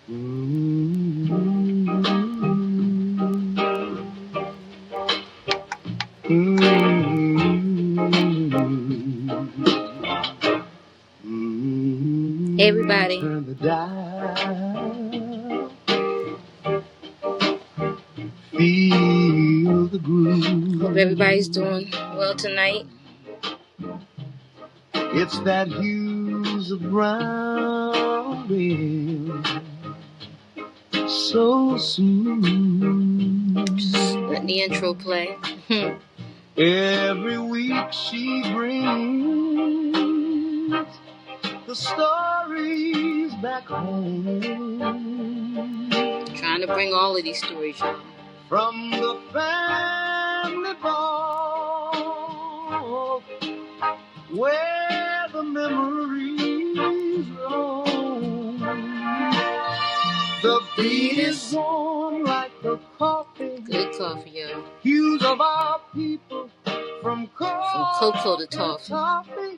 Hey everybody. Feel the groove. Hope everybody's doing well tonight. It's that hues of brown so smooth. Just let the intro play. Every week she brings the stories back home. Trying to bring all of these stories, y'all. From the family vault, where the memories roam. The beat is on like the coffee. Good coffee, yo. Hues of our people from cocoa to toffee.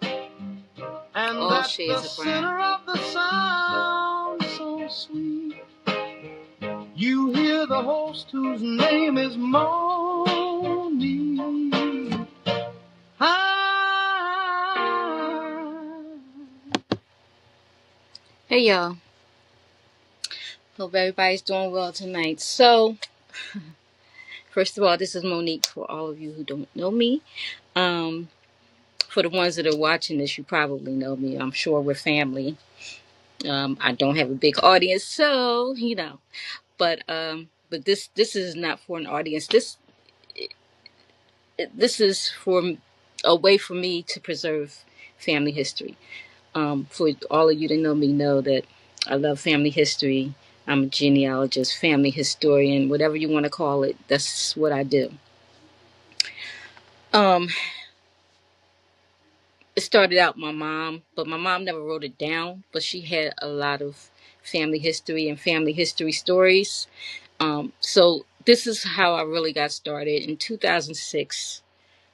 And all shades of brown. Center of the sound so sweet. You hear the host whose name is Moni. Hey y'all. Hope everybody's doing well tonight. So, first of all, this is Monique for all of you who don't know me. For the ones that are watching this, you probably know me. I'm sure we're family. I don't have a big audience, so you know. But this is not for an audience. This is for a way for me to preserve family history. For all of you that know me, know that I love family history. I'm a genealogist, family historian, whatever you want to call it. That's what I do. It started out my mom, but my mom never wrote it down. But she had a lot of family history and family history stories. So this is how I really got started. In 2006,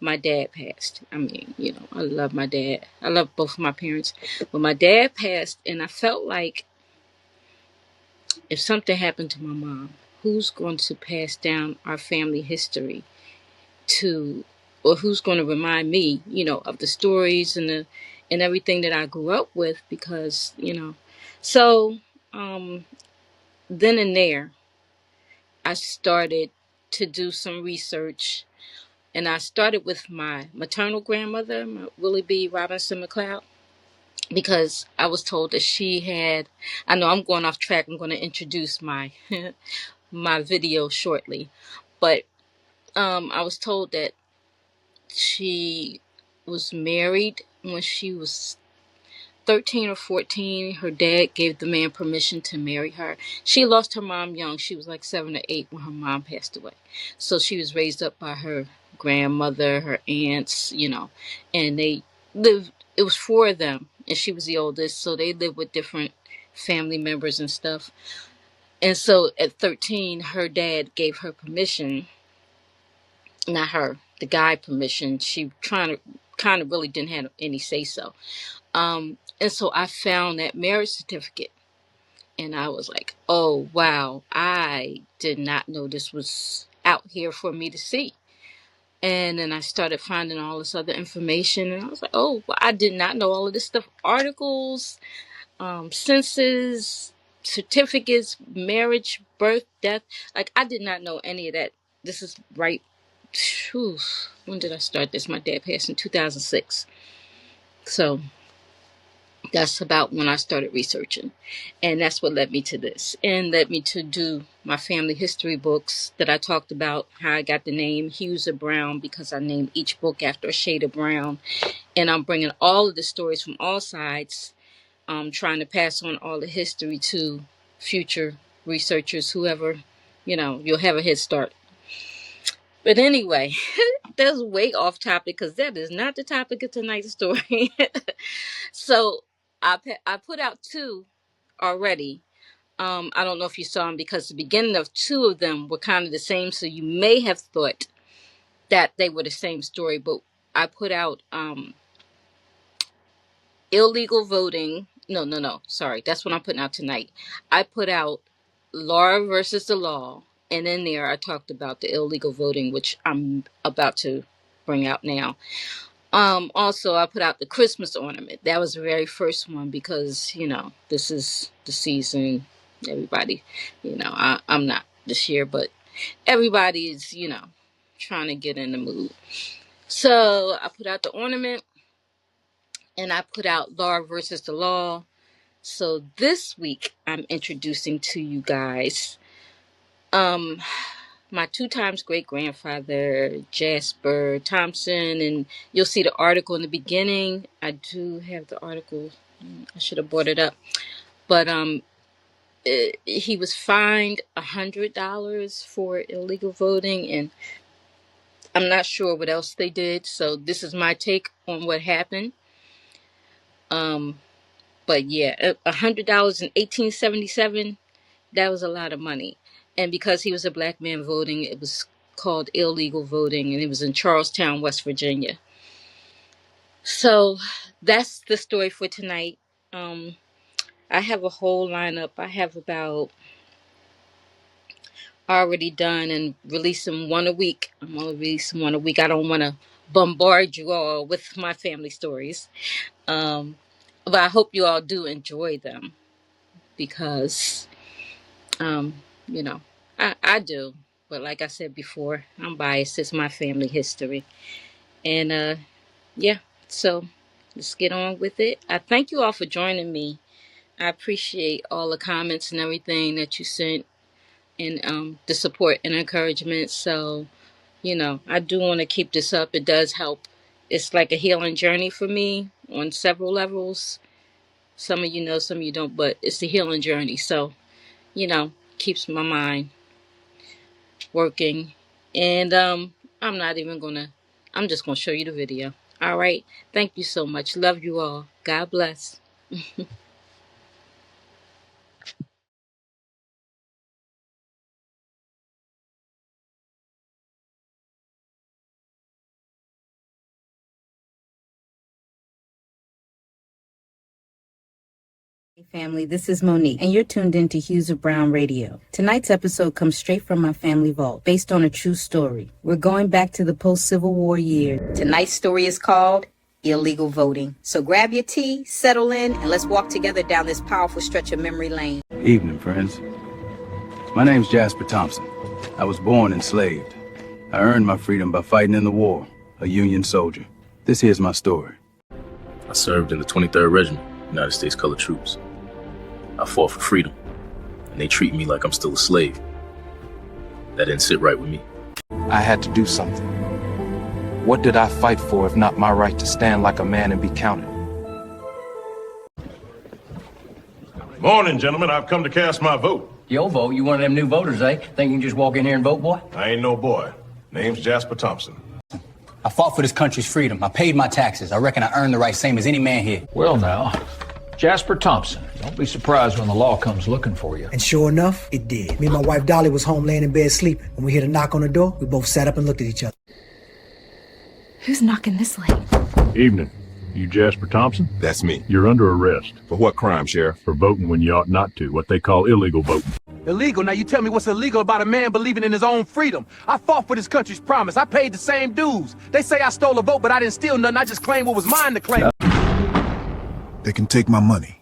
my dad passed. I mean, you know, I love my dad. I love both of my parents. But my dad passed, and I felt like if something happened to my mom, who's going to pass down our family history to, or who's going to remind me, you know, of the stories and everything that I grew up with? Because, you know, so then and there, I started to do some research, and I started with my maternal grandmother, Willie B. Robinson McLeod, because I was told that she had, I know I'm going off track. I'm going to introduce my my video shortly, but I was told that she was married when she was 13 or 14. Her dad gave the man permission to marry her. She lost her mom young. She was like 7 or 8 when her mom passed away. So she was raised up by her grandmother, her aunts, you know, and they lived, it was 4 of them, and she was the oldest. So they lived with different family members and stuff. And so at 13, her dad gave her permission, not her, the guy permission. She kind of really didn't have any say so. And so I found that marriage certificate, and I was like, oh, wow, I did not know this was out here for me to see. And then I started finding all this other information, and I was like, oh, well, I did not know all of this stuff. Articles, census, certificates, marriage, birth, death. Like, I did not know any of that. This is right. Whew, when did I start this? My dad passed in 2006. So that's about when I started researching. And that's what led me to this. And led me to do my family history books that I talked about, how I got the name Hues of Brown, because I named each book after a shade of brown. And I'm bringing all of the stories from all sides, trying to pass on all the history to future researchers, whoever, you know, you'll have a head start. But anyway, that's way off topic, because that is not the topic of tonight's story. So I put out 2 already. I don't know if you saw them, because the beginning of 2 of them were kind of the same. So you may have thought that they were the same story. But I put out illegal voting No. Sorry, that's what I'm putting out tonight. I put out Law versus the Law, and in there I talked about the illegal voting, which I'm about to bring out now. Also, I put out the Christmas ornament. That was the very first one because this is the season. Everybody, I'm not this year, but everybody is trying to get in the mood. So I put out the ornament, and I put out Law versus the Law. So this week I'm introducing to you guys my 2 times great grandfather, Jasper Thompson, and you'll see the article in the beginning. I do have the article. I should have brought it up. But he was fined $100 for illegal voting, and I'm not sure what else they did. So this is my take on what happened. But yeah, $100 in 1877. That was a lot of money. And because he was a black man voting, it was called illegal voting, and it was in Charlestown, West Virginia. So that's the story for tonight. I have a whole lineup. I have about already done and releasing one a week. I'm only releasing one a week. I don't want to bombard you all with my family stories. But I hope you all do enjoy them because you know, I do. But like I said before, I'm biased. It's my family history. And yeah, so let's get on with it. I thank you all for joining me. I appreciate all the comments and everything that you sent and the support and encouragement. So, I do want to keep this up. It does help. It's like a healing journey for me on several levels. Some of you know, some of you don't, but it's a healing journey. So, keeps my mind working. And I'm just gonna show you the video. All right. Thank you so much. Love you all. God bless. Hey family, this is Monique, and you're tuned in to Hughes of Brown Radio. Tonight's episode comes straight from my family vault, based on a true story. We're going back to the post-Civil War years. Tonight's story is called Illegal Voting. So grab your tea, settle in, and let's walk together down this powerful stretch of memory lane. Evening, friends. My name's Jasper Thompson. I was born enslaved. I earned my freedom by fighting in the war, a Union soldier. This here's my story. I served in the 23rd Regiment, United States Colored Troops. I fought for freedom, and they treat me like I'm still a slave. That didn't sit right with me. I had to do something. What did I fight for if not my right to stand like a man and be counted? Morning, gentlemen. I've come to cast my vote. Your vote? You one of them new voters, eh? Think you can just walk in here and vote, boy? I ain't no boy. Name's Jasper Thompson. I fought for this country's freedom. I paid my taxes. I reckon I earned the right same as any man here. Well now, Jasper Thompson. Don't be surprised when the law comes looking for you. And sure enough, it did. Me and my wife Dolly was home laying in bed sleeping. When we heard a knock on the door, we both sat up and looked at each other. Who's knocking this late? Evening. You Jasper Thompson? That's me. You're under arrest. For what crime, Sheriff? For voting when you ought not to, what they call illegal voting. Illegal? Now you tell me what's illegal about a man believing in his own freedom. I fought for this country's promise. I paid the same dues. They say I stole a vote, but I didn't steal nothing. I just claimed what was mine to claim. They can take my money,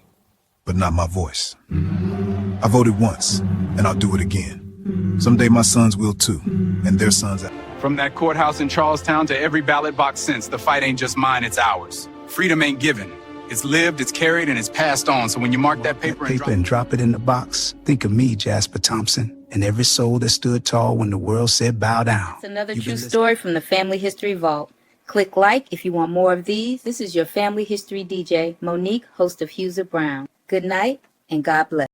but not my voice. I voted once, and I'll do it again. Someday my sons will too, and their sons. From that courthouse in Charlestown to every ballot box since, the fight ain't just mine, it's ours. Freedom ain't given. It's lived, it's carried, and it's passed on. So when you mark that paper and drop it in the box, think of me, Jasper Thompson, and every soul that stood tall when the world said bow down. It's another true story from the Family History Vault. Click like if you want more of these. This is your Family History DJ, Monique, host of Hughes of Brown. Good night, and God bless.